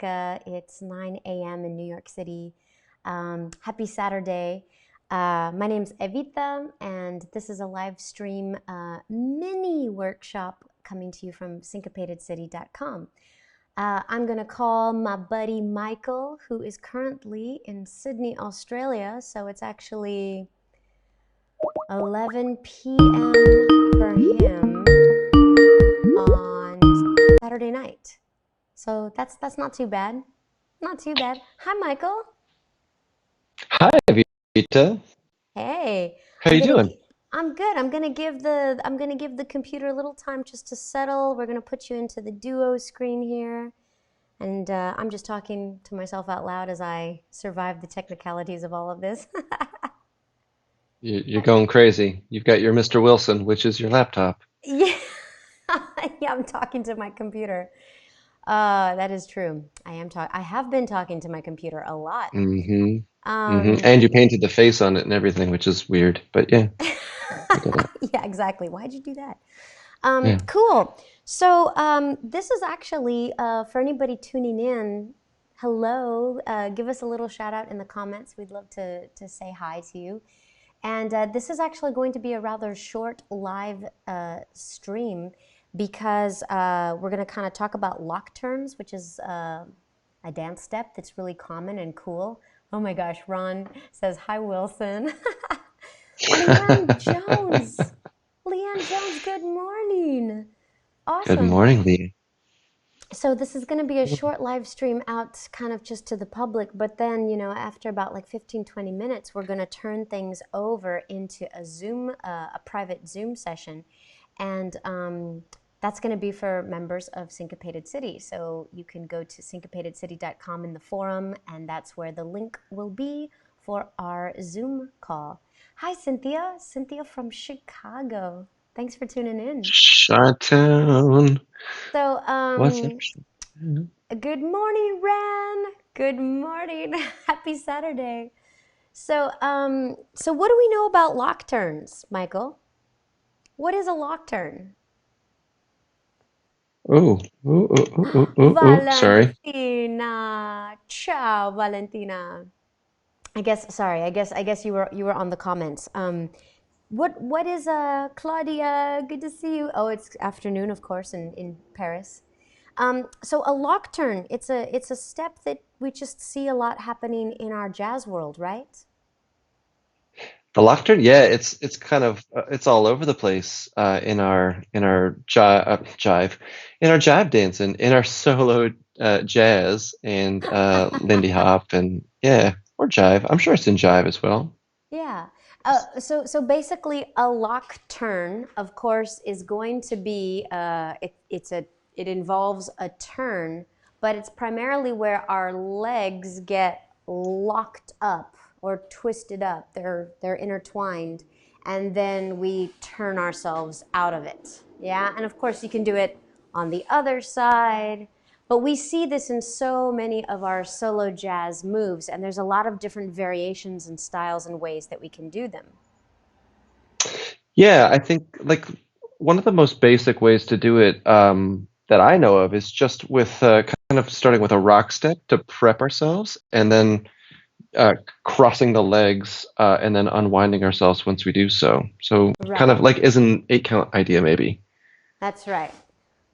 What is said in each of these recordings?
It's 9 a.m. in New York City. Happy Saturday. My name's Evita, and this is a live stream mini workshop coming to you from syncopatedcity.com. I'm going to call my buddy Michael, who is currently in Sydney, Australia. So it's actually 11 p.m. for him on Saturday night. So that's not too bad. Not too bad. Hi, Michael. Hi, Vita. Hey, How you doing? I'm good. I'm gonna give the computer a little time just to settle. We're gonna put you into the duo screen here, and I'm just talking to myself out loud as I survive the technicalities of all of this. You're going crazy. You've got your Mr. Wilson, which is your laptop. Yeah, yeah, I'm talking to my computer. That is true. I have been talking to my computer a lot. Mm-hmm. Mm-hmm. Um, And you painted the face on it and everything, which is weird. But yeah, I get it. yeah, exactly. Why'd you do that? Yeah. Cool. So this is actually for anybody tuning in. Hello. Give us a little shout out in the comments. We'd love to say hi to you. And this is actually going to be a rather short live stream because we're going to kind of talk about lock turns, which is a dance step that's really common and cool. Oh my gosh, Ron says, hi, Wilson. Leanne Jones. Leanne Jones, good morning. Good Awesome. morning, Lee. So this is going to be a short live stream out kind of just to the public, but then, after about like 15, 20 minutes, we're going to turn things over into a Zoom, a private Zoom session. And that's going to be for members of Syncopated City. So you can go to syncopatedcity.com in the forum, and that's where the link will be for our Zoom call. Hi, Cynthia. Cynthia from Chicago. Thanks for tuning in. Chi-town. So, What's interesting? good morning, Ran. Good morning. Happy Saturday. So what do we know about lock turns, Michael? What is a lock turn? Oh, oh, oh, oh, oh, oh, oh. Sorry. Valentina. Ciao, Valentina. I guess you were on the comments. What is Claudia? Good to see you. Oh, it's afternoon, of course, in Paris. So a lock turn, it's a step that we just see a lot happening in our jazz world, right? The laughter, yeah, it's kind of it's all over the place in our jive, in our jive dancing, in our solo jazz and Lindy Hop and yeah, or jive. I'm sure it's in jive as well. Yeah. So basically, a lock turn, of course, is going to be it involves a turn, but it's primarily where our legs get locked up or twisted up. They're intertwined, and then we turn ourselves out of it. Yeah, and of course, you can do it on the other side. But we see this in so many of our solo jazz moves, and there's a lot of different variations and styles and ways that we can do them. Yeah, I think like one of the most basic ways to do it that I know of is just with kind of starting with a rock step to prep ourselves and then uh, crossing the legs and then unwinding ourselves once we do so. So kind of Right. like is an 8 count idea maybe. That's right.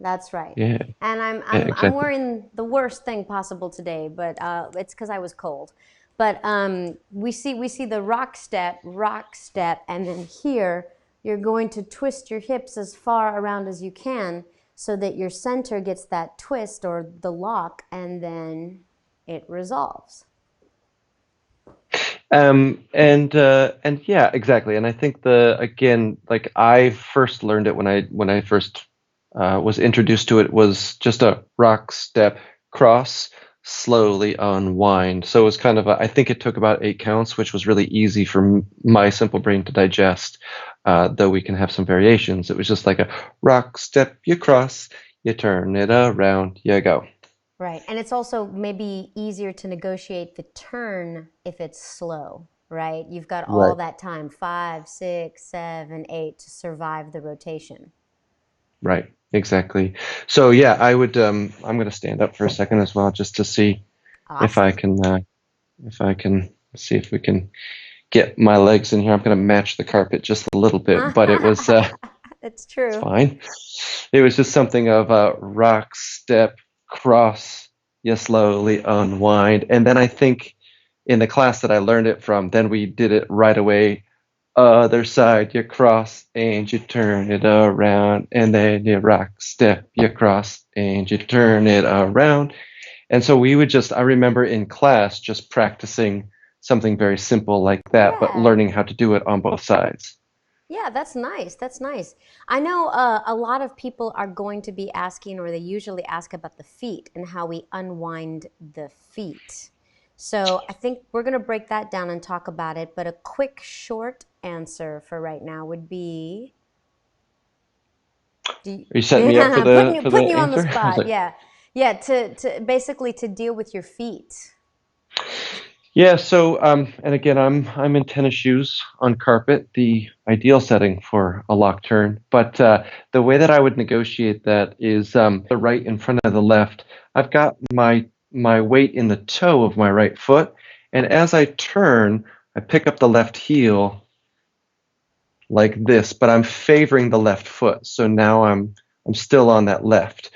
That's right. Yeah, And I'm yeah, I'm I'm exactly. wearing the worst thing possible today, but it's because I was cold. But we see the rock step, and then here you're going to twist your hips as far around as you can so that your center gets that twist or the lock, and then it resolves. And yeah, exactly. And I think the again, like I first learned it when I first was introduced to it was just a rock step cross, slowly unwind. So it was kind of I think it took about 8 counts, which was really easy for my simple brain to digest. Though we can have some variations. It was just like a rock step, you cross, you turn it around, you go. Right. And it's also maybe easier to negotiate the turn if it's slow, right? You've got all Right. that time, 5, 6, 7, 8, to survive the rotation. Right. Exactly. So yeah, I'm going to stand up for a second as well just to see if I Awesome. can if I can see if we can get my legs in here. I'm going to match the carpet just a little bit, but It's it's true. fine. It was just something of a rock, step, cross, you slowly unwind. And then I think in the class that I learned it from, then we did it right away. Other side, you cross and you turn it around, and then you rock, step, you cross and you turn it around. And so we would just, I remember in class just practicing something very simple like that, but Yeah. learning how to do it on both sides. Yeah, that's nice. That's nice. I know a lot of people are going to be asking, or they usually ask about the feet and how we unwind the feet. So I think we're going to break that down and talk about it. But a quick, short answer for right now would be, do you, Are you setting me up for putting the you on the answer? I was spot. like, Yeah, yeah. To basically to deal with your feet. yeah, so and again, I'm in tennis shoes on carpet, the ideal setting for a lock turn. But the way that I would negotiate that is the right in front of the left. I've got my weight in the toe of my right foot, and as I turn, I pick up the left heel like this, but I'm favoring the left foot. So now I'm still on that left.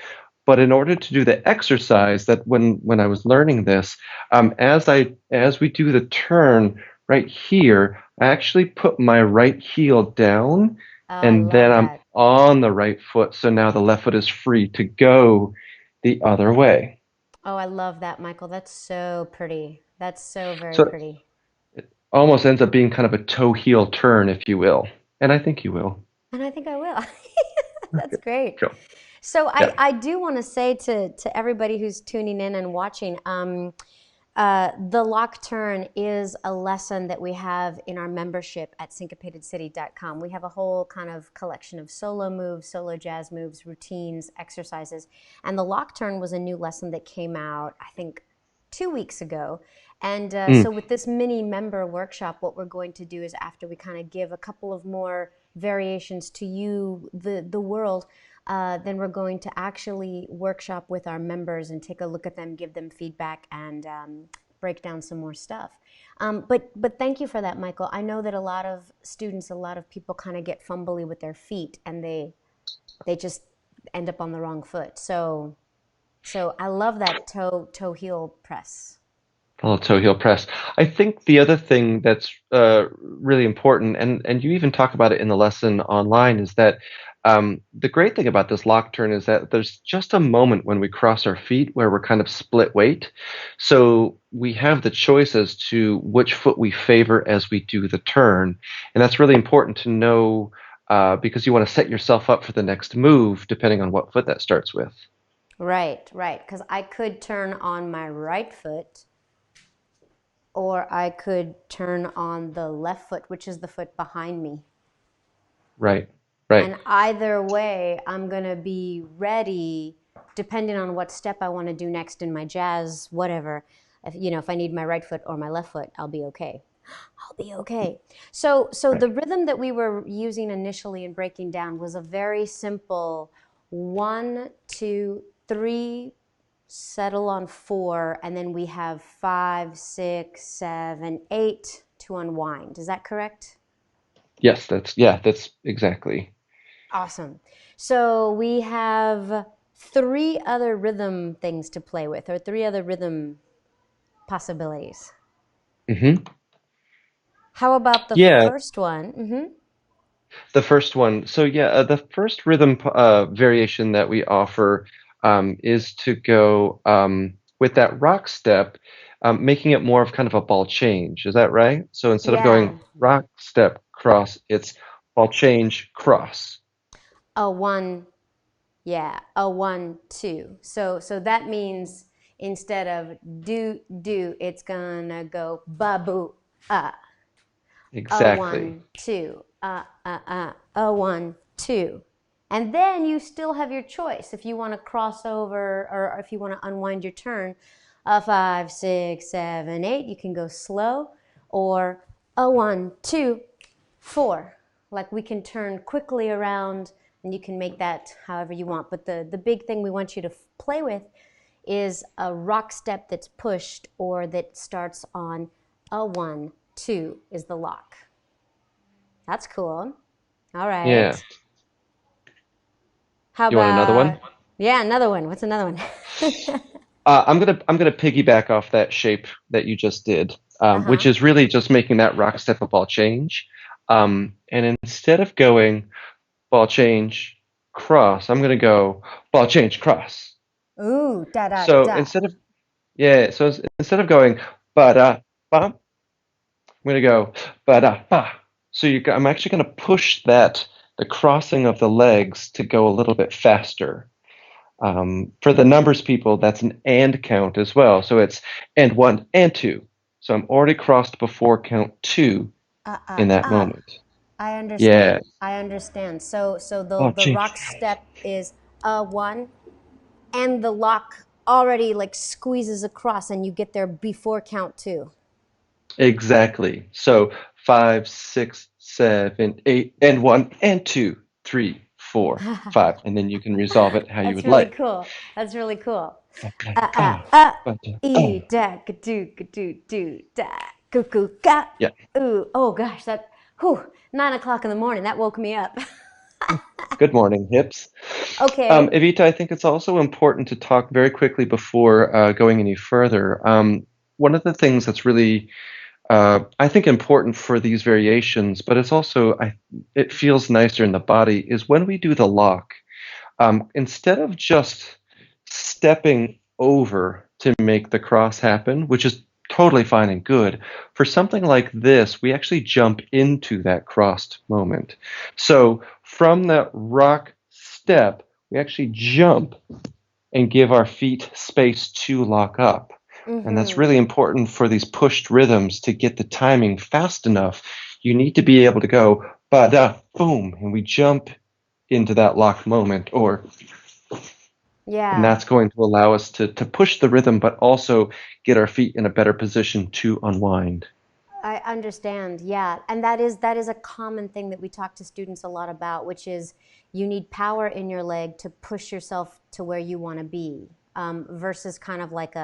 But in order to do the exercise that when I was learning this, as we do the turn right here, I actually put my right heel down Oh, I and then love I'm that. on the right foot. So now the left foot is free to go the other way. Oh, I love that, Michael. That's so pretty. That's so very So pretty. it almost ends up being kind of a toe heel turn, if you will. And I think you will. And I think I will. That's great. Cool. So Yeah. I do want to say to everybody who's tuning in and watching, the lock turn is a lesson that we have in our membership at syncopatedcity.com. We have a whole kind of collection of solo moves, solo jazz moves, routines, exercises. And the lock turn was a new lesson that came out, I think, 2 weeks ago. And Mm. so, with this mini member workshop, what we're going to do is after we kind of give a couple of more variations to you, the world, then we're going to actually workshop with our members and take a look at them, give them feedback, and break down some more stuff. But thank you for that, Michael. I know that a lot of students, a lot of people kind of get fumbly with their feet, and they just end up on the wrong foot. So I love that toe heel press. Oh, toe heel press. I think the other thing that's really important, and you even talk about it in the lesson online, is that the great thing about this lock turn is that there's just a moment when we cross our feet where we're kind of split weight. So we have the choice as to which foot we favor as we do the turn. And that's really important to know because you want to set yourself up for the next move, depending on what foot that starts with. Right, right. Because I could turn on my right foot, or I could turn on the left foot, which is the foot behind me. Right, right. And either way, I'm going to be ready depending on what step I want to do next in my jazz, whatever. If I need my right foot or my left foot, I'll be okay. I'll be okay. So Right. the rhythm that we were using initially and breaking down was a very simple 1, 2, 3, settle on 4, and then we have 5, 6, 7, 8 to unwind. Is that correct? Yes, that's exactly. Awesome. So we have three other rhythm things to play with, or three other rhythm possibilities. Hmm. How about the Yeah, first one? the first one. So yeah, the first rhythm variation that we offer is to go with that rock step, making it more of kind of a ball change. Is that right? So instead of Yeah, going rock step cross, it's ball change cross. a one, yeah, a 1, 2. So that means instead of do, it's gonna go ba boo ah. A Exactly. 1, 2, a 1, 2. And then you still have your choice if you want to cross over or if you want to unwind your turn. A 5, 6, 7, 8, you can go slow, or a 1, 2, 4. Like we can turn quickly around and you can make that however you want. But the big thing we want you to play with is a rock step that's pushed or that starts on a 1, 2 is the lock. That's cool. All Yeah. right. How You want another one? about, yeah, another one. What's another one? I'm gonna piggyback off that shape that you just did, which Uh-huh. is really just making that rock step a ball change. And instead of going ball change cross, I'm gonna go ball change cross. Ooh, da da So da. instead of going ba da ba, I'm gonna go ba da ba. I'm actually gonna push the crossing of the legs to go a little bit faster. For the numbers people, that's an and count as well. So it's and one and two. So I'm already crossed before count two Uh, uh, in that uh. moment. I Yeah. understand. I understand. So Oh, the change. rock step is a 1 and the lock already like squeezes across and you get there before count 2. Exactly. So 5, 6, 7, 8, and one and two, 3, 4, 5, and then you can resolve it how you That's would really like. cool. That's really cool. Okay. Uh uh Ah, uh. oh. E da ga do da cuckoo ga. Yeah. Ooh, oh gosh, that whew, 9 o'clock in the morning. That woke me up. Good morning, hips. Okay. Evita, I think it's also important to talk very quickly before going any further. One of the things that's really I think important for these variations, but it feels nicer in the body is when we do the lock. Instead of just stepping over to make the cross happen, which is totally fine and good, for something like this, we actually jump into that crossed moment. So from that rock step, we actually jump and give our feet space to lock up. And that's Mm-hmm. really important for these pushed rhythms to get the timing fast enough. You need to be able to go ba da boom, and we jump into that lock moment, and Yeah. that's going to allow us to push the rhythm, but also get our feet in a better position to unwind. I understand. Yeah. And that is a common thing that we talk to students a lot about, which is you need power in your leg to push yourself to where you want to be, versus kind of like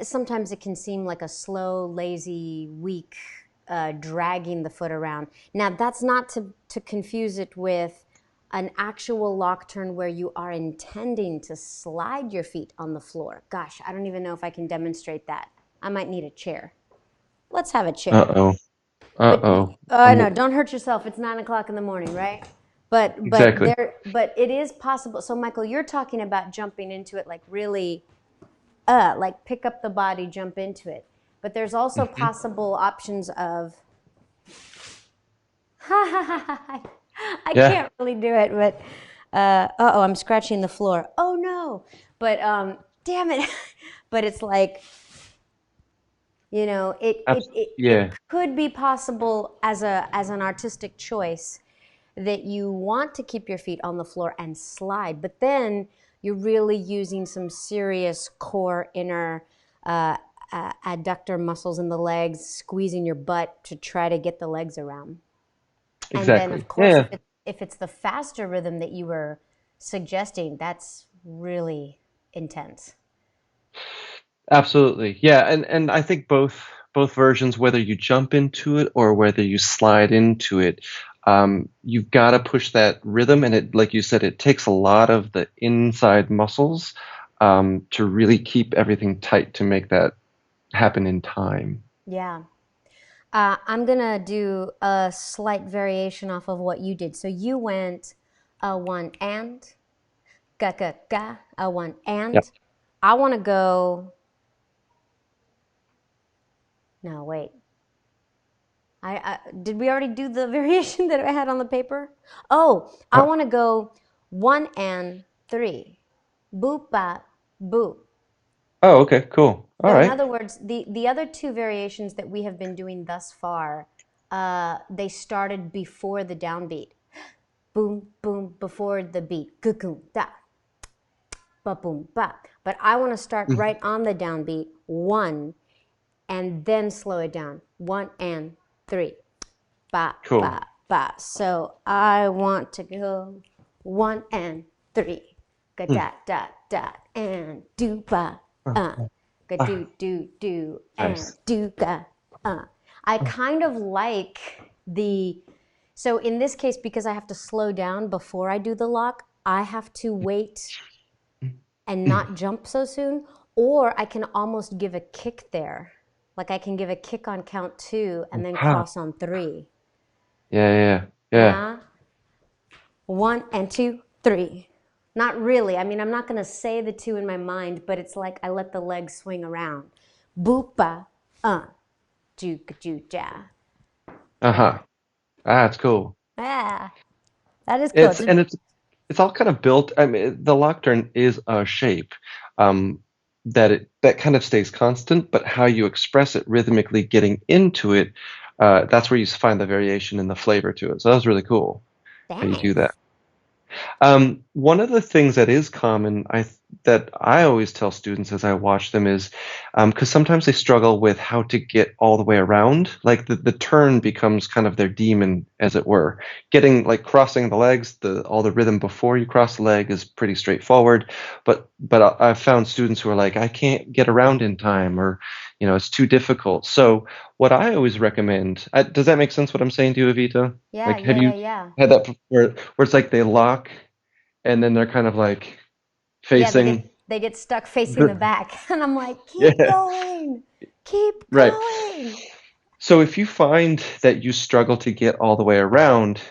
sometimes it can seem like a slow, lazy, weak, dragging the foot around. Now, that's not to confuse it with an actual lock turn where you are intending to slide your feet on the floor. Gosh, I don't even know if I can demonstrate that. I might need a chair. Let's have a chair. Uh-oh. But Uh-oh. no, don't hurt yourself. It's 9 o'clock in the morning, right? Exactly. But it is possible. So Michael, you're talking about jumping into it like really, like pick up the body, jump into it. But there's also Mhm. possible options of, I Yeah. can't really do it, but oh, I'm scratching the floor. Oh no! But damn it! But it's like it Yeah. could be possible as an artistic choice that you want to keep your feet on the floor and slide, but then you're really using some serious core inner adductor muscles in the legs, squeezing your butt to try to get the legs around. And then, Exactly. of course, Yeah. if it's the faster rhythm that you were suggesting, that's really intense. Absolutely. Yeah, and I think both versions, whether you jump into it or whether you slide into it, you've got to push that rhythm, and it, like you said, it takes a lot of the inside muscles to really keep everything tight to make that happen in time. Yeah. I'm gonna do a slight variation off of what you did. So you went a 1 and ga ga ga, a 1 Yep. and. I want to go. No, wait. I did we already do the variation that I had on the paper? Oh, I Uh, want to go 1 and 3. Boop ba boop. oh, okay, cool. All So in right. other words, the other two variations that we have been doing thus far, they started before the downbeat. Boom boom before the beat. Goo da ba boom ba. But I want to start Mhm. right on the downbeat. 1 and then slow it down. 1 and 3. Ba Cool. ba. ba. So I want to go 1 and 3. Ga Mm. da da da and do ba. Uh. Ga Ah, do and nice. do ga. Uh. I kind of like the so in this case, because I have to slow down before I do the lock, I have to wait and Mm. not jump so soon, or I can almost give a kick there. Like I can give a kick on count 2 and then Ah, cross on 3. yeah, yeah, yeah. Yeah. 1 and 2, 3. Not really. I mean, I'm not going to say the 2 in my mind, but it's like I let the legs swing around. Boopa, juke, juke, ja. Uh-huh. Ah, it's cool. Yeah, that is cool. It's and it's all kind of built. I mean, the lock turn is a shape um, that kind of stays constant, but how you express it rhythmically, getting into it, that's where you find the variation and the flavor to it. So that was really cool how you do that. Thanks. One of the things that is common, that I always tell students as I watch them is, because sometimes they struggle with how to get all the way around. Like the turn becomes kind of their demon, as it were. Getting like crossing the legs, all the rhythm before you cross the leg is pretty straightforward. But I've found students who are like, I can't get around in time, or it's too difficult. So what I always recommend, does that make sense? What I'm saying to you, Evita? Yeah, Like, have yeah, yeah, you yeah. had that where it's like they lock and then they're kind of like Yeah, facing they get stuck facing the the back, and I'm like, keep yeah, going, keep right. going. So if you find that you struggle to get all the way around,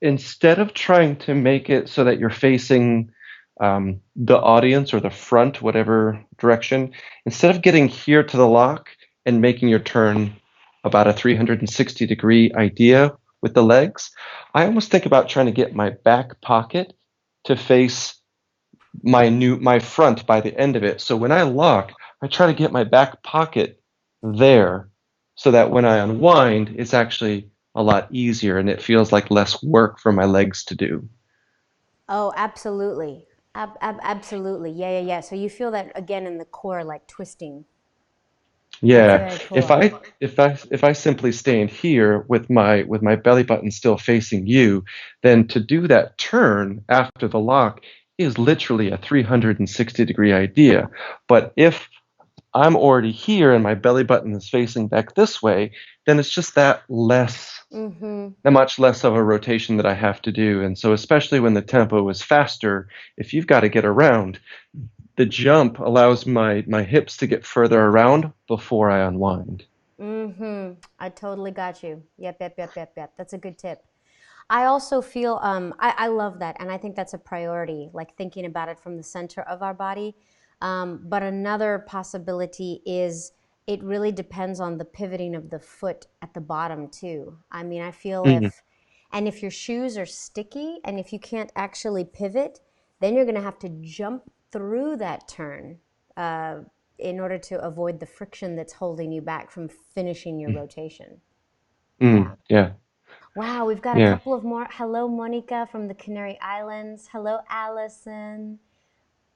instead of trying to make it so that you're facing the audience or the front, whatever direction, instead of getting here to the lock and making your turn about a 360-degree idea with the legs, I almost think about trying to get my back pocket to face my front by the end of it. So when I lock, I try to get my back pocket there so that when I unwind, it's actually a lot easier and it feels like less work for my legs to do. Oh, absolutely. Absolutely. Yeah, yeah, yeah. So you feel that again in the core, like twisting. That's Yeah, very if cool. I simply stand here with my belly button still facing you, then to do that turn after the lock is literally a 360-degree idea. But if I'm already here and my belly button is facing back this way, then it's just Mm-hmm. that much less of a rotation that I have to do. And so, especially when the tempo is faster, if you've got to get around, the jump allows my hips to get further around before I unwind. Mm-hmm. I totally got you. Yep, yep, yep, yep, yep. That's a good tip. I also feel I love that, and I think that's a priority, like thinking about it from the center of our body. But another possibility is it really depends on the pivoting of the foot at the bottom too. I mean, I feel Mm, if your shoes are sticky and if you can't actually pivot, then you're going to have to jump through that turn uh, in order to avoid the friction that's holding you back from finishing your mm, rotation. Yeah. yeah, Wow, we've got a yeah. couple of more. Hello, Monica from the Canary Islands. Hello, Allison.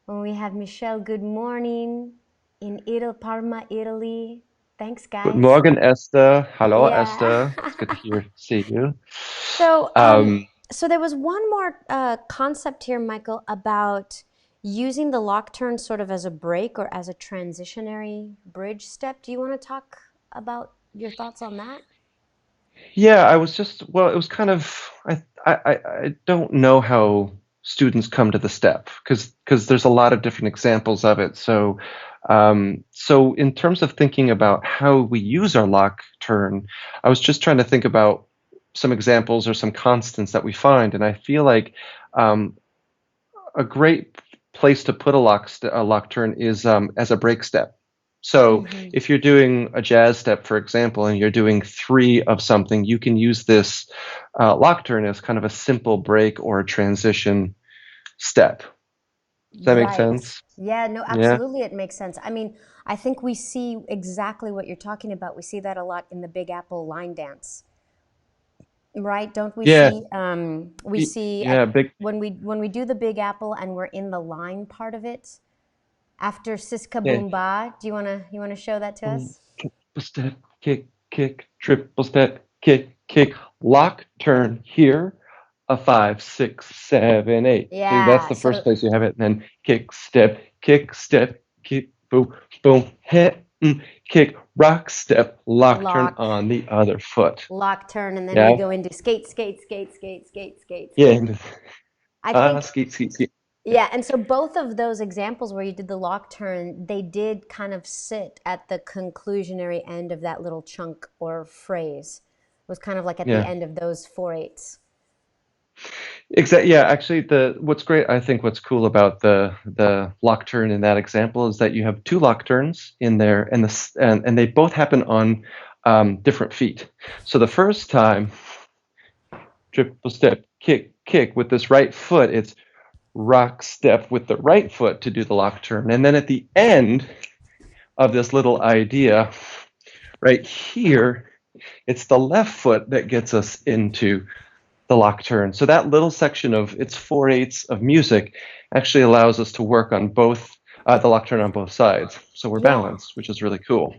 And we have Michelle, good morning in Parma, Italy. Thanks, Guten guys. Morgen, Esther. Hallo, Yeah. Esther. It's good to see you. so, um, Um, so there was one more concept here, Michael, about using the lock turn sort of as a break or as a transitionary bridge step. Do you want to talk about your thoughts on that? Yeah, I was just, well, it was kind of, I don't know how students come to the step because there's a lot of different examples of it. So in terms of thinking about how we use our lock turn, I was just trying to think about some examples or some constants that we find, and I feel like um, a great place to put a lock turn is as a break step. So Mm-hmm. if you're doing a jazz step, for example, and you're doing three of something, you can use this lock turn as kind of a simple break or a transition step. Does that make Right. sense? Yeah, no, Yeah. absolutely it makes sense. I mean, I think we see exactly what you're talking about. We see that a lot in the Big Apple line dance, right? Don't we Yeah. see we see Yeah. at Big. when we do the Big Apple and we're in the line part of it after Siska Yeah. Boom Ba. Do you want to show that to Mm, us? triple step, kick, kick, triple step, kick. kick, lock, turn here, a 5, 6, 7, 8. See, that's Yeah. the first So place you have it. And then kick, step, kick, boom, boom, hit, kick, rock, step, lock, turn lock, on the other foot. lock, turn, and then we Yeah, go into skate, skate, skate, skate, skate, skate, yeah, skate. and I think, skeet, skeet, skeet. yeah. And so both of those examples where you did the lock turn, they did kind of sit at the conclusionary end of that little chunk or phrase. It was kind of like at the Yeah. end of those 4/8. Exactly. Yeah, actually, the what's great, I think, what's cool about the lock turn in that example is that you have two lock turns in there, and and they both happen on different feet. So the first time, triple step, kick, kick with this right foot, it's rock step with the right foot to do the lock turn, and then at the end of this little idea, right here, it's the left foot that gets us into the lock turn. So that little section of it's 4/8 of music actually allows us to work on both the lock turn on both sides. So we're Yeah. balanced, which is really cool.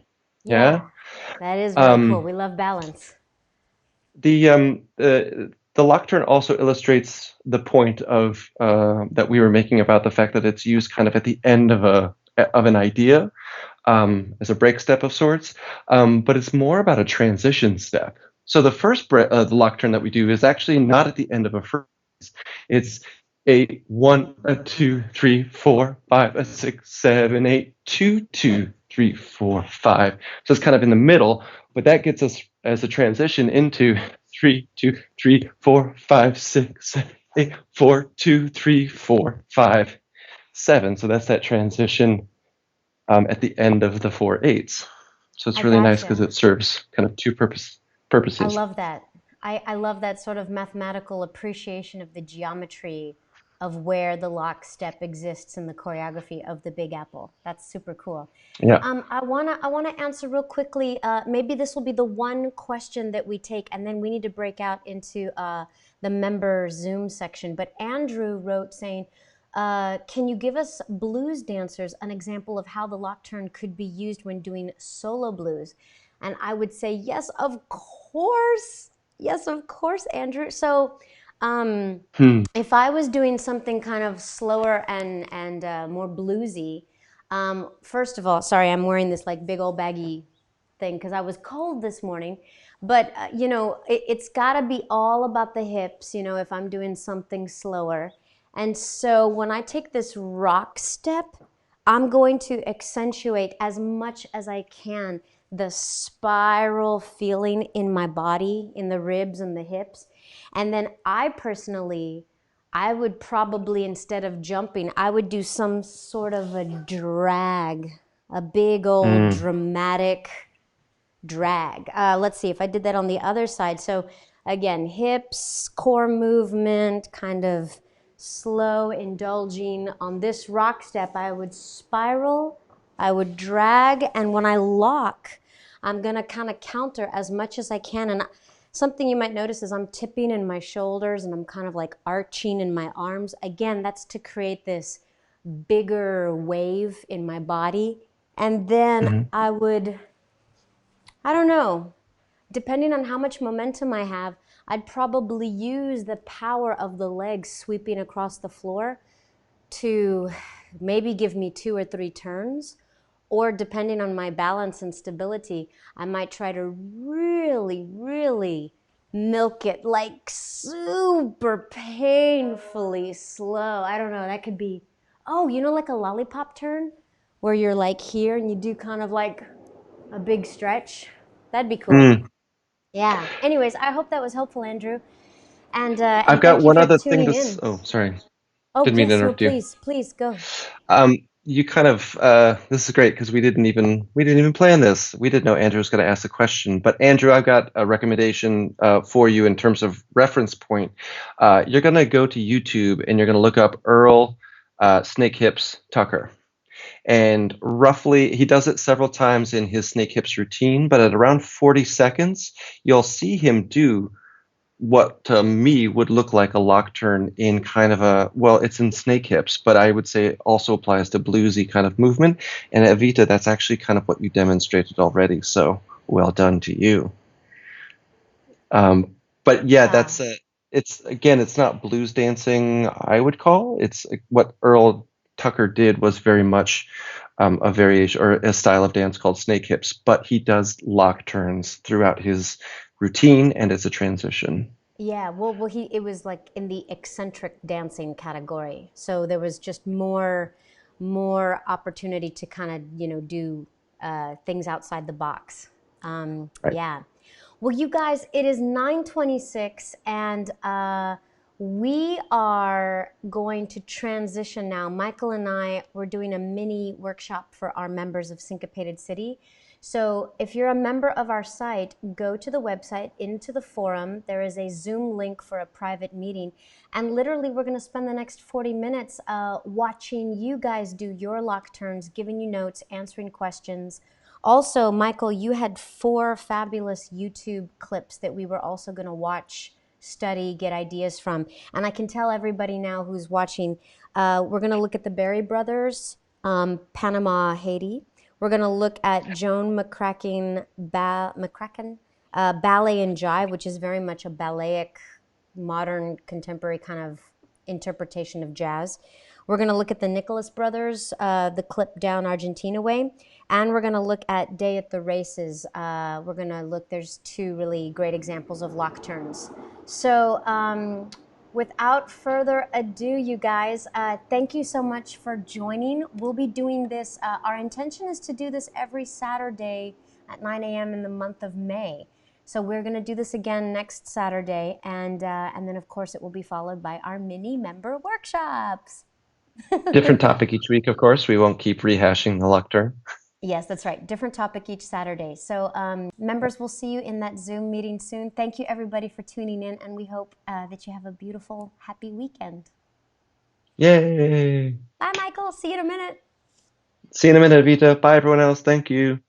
Yeah. Yeah. That is very cool. Um, We love balance. the lock turn also illustrates the point of that we were making about the fact that it's used kind of at the end of an idea as a break step of sorts, but it's more about a transition step. So the first the lock turn that we do is actually not at the end of a phrase. It's a 1, a 2, 3, 4, 5, a 6, 7, 8, 2, 2, 3, 4, 5. So it's kind of in the middle, but that gets us as a transition into 3, 2, 3, 4, 5, 6, 7, 8, 4, 2, 3, 4, 5, 7. So that's that transition at the end of the 4/8. So I it's really nice because gotcha. it serves kind of two I purposes. love that. I love that sort of mathematical appreciation of the geometry of where the lockstep exists in the choreography of the Big Apple. That's super cool. Yeah. I wanna answer real quickly. Maybe this will be the one question that we take, and then we need to break out into the member Zoom section. But Andrew wrote saying, "Can you give us blues dancers an example of how the lock turn could be used when doing solo blues?" And I would say, yes, of course. Yes, of course, Andrew. So, um, Hmm. if I was doing something kind of slower and more bluesy, first of all, sorry, I'm wearing this like big old baggy thing because I was cold this morning. But it's got to be all about the hips. If I'm doing something slower, and so when I take this rock step, I'm going to accentuate as much as I can the spiral feeling in my body, in the ribs and the hips. And then I would probably, instead of jumping, I would do some sort of a drag, a big old Mm. dramatic drag. Let's see if I did that on the other side. So again, hips, core movement, kind of slow, indulging. On this rock step, I would spiral, I would drag, and when I lock, I'm gonna kind of counter as much as I can. And something you might notice is I'm tipping in my shoulders and I'm kind of like arching in my arms. Again, that's to create this bigger wave in my body. And then Mhm. I don't know, depending on how much momentum I have, I'd probably use the power of the legs sweeping across the floor to maybe give me 2 or 3 turns. Or depending on my balance and stability, I might try to really, really milk it like super painfully slow. I don't know, that could be, oh, like a lollipop turn where you're like here and you do kind of like a big stretch. That'd be cool. Mm. Yeah. Anyways, I hope that was helpful, Andrew. And I've got thank you one for other thing tuning to. in. Oh, sorry. Oh, Didn't mean to please, no, interrupt you. please, please go. You kind of. This is great because we didn't even plan this. We didn't know Andrew was going to ask the question. But Andrew, I've got a recommendation for you in terms of reference point. You're going to go to YouTube and you're going to look up Earl Snake Hips Tucker. And roughly, he does it several times in his snake hips routine, but at around 40 seconds, you'll see him do what to me would look like a lock turn in kind of well, it's in snake hips, but I would say it also applies to bluesy kind of movement. And Evita, that's actually kind of what you demonstrated already. So well done to you. Um, but yeah, Yeah. it's again, it's not blues dancing, I would call. It's what Earl Tucker did was very much a variation or a style of dance called snake hips, but he does lock turns throughout his routine and it's a transition. Yeah, well, he it was like in the eccentric dancing category, so there was just more opportunity to kind of do things outside the box. Right. Yeah. Well, you guys, it is 9:26, and we are going to transition now. Michael and I we're doing a mini workshop for our members of Syncopated City. So if you're a member of our site, go to the website, into the forum. There is a Zoom link for a private meeting. And literally, we're going to spend the next 40 minutes watching you guys do your lock turns, giving you notes, answering questions. Also, Michael, you had 4 fabulous YouTube clips that we were also going to watch, study, get ideas from. And I can tell everybody now who's watching, we're going to look at the Berry Brothers, Panama, Haiti. We're going to look at Joan McCracken Ballet and Jive, which is very much a balleric, modern, contemporary kind of interpretation of jazz. We're going to look at the Nicholas Brothers, the clip down Argentina way, and we're going to look at Day at the Races. We're going to look, there's 2 really great examples of lock turns. So, without further ado, you guys, thank you so much for joining. We'll be doing this, our intention is to do this every Saturday at 9 a.m. in the month of May. So we're going to do this again next Saturday, and then of course it will be followed by our mini member workshops. Different topic each week, of course. We won't keep rehashing the lectern. Yes, that's right. Different topic each Saturday. So, members, we'll see you in that Zoom meeting soon. Thank you, everybody, for tuning in, and we hope that you have a beautiful, happy weekend. Yay! Bye, Michael. See you in a minute. See you in a minute, Vita. Bye, everyone else. Thank you.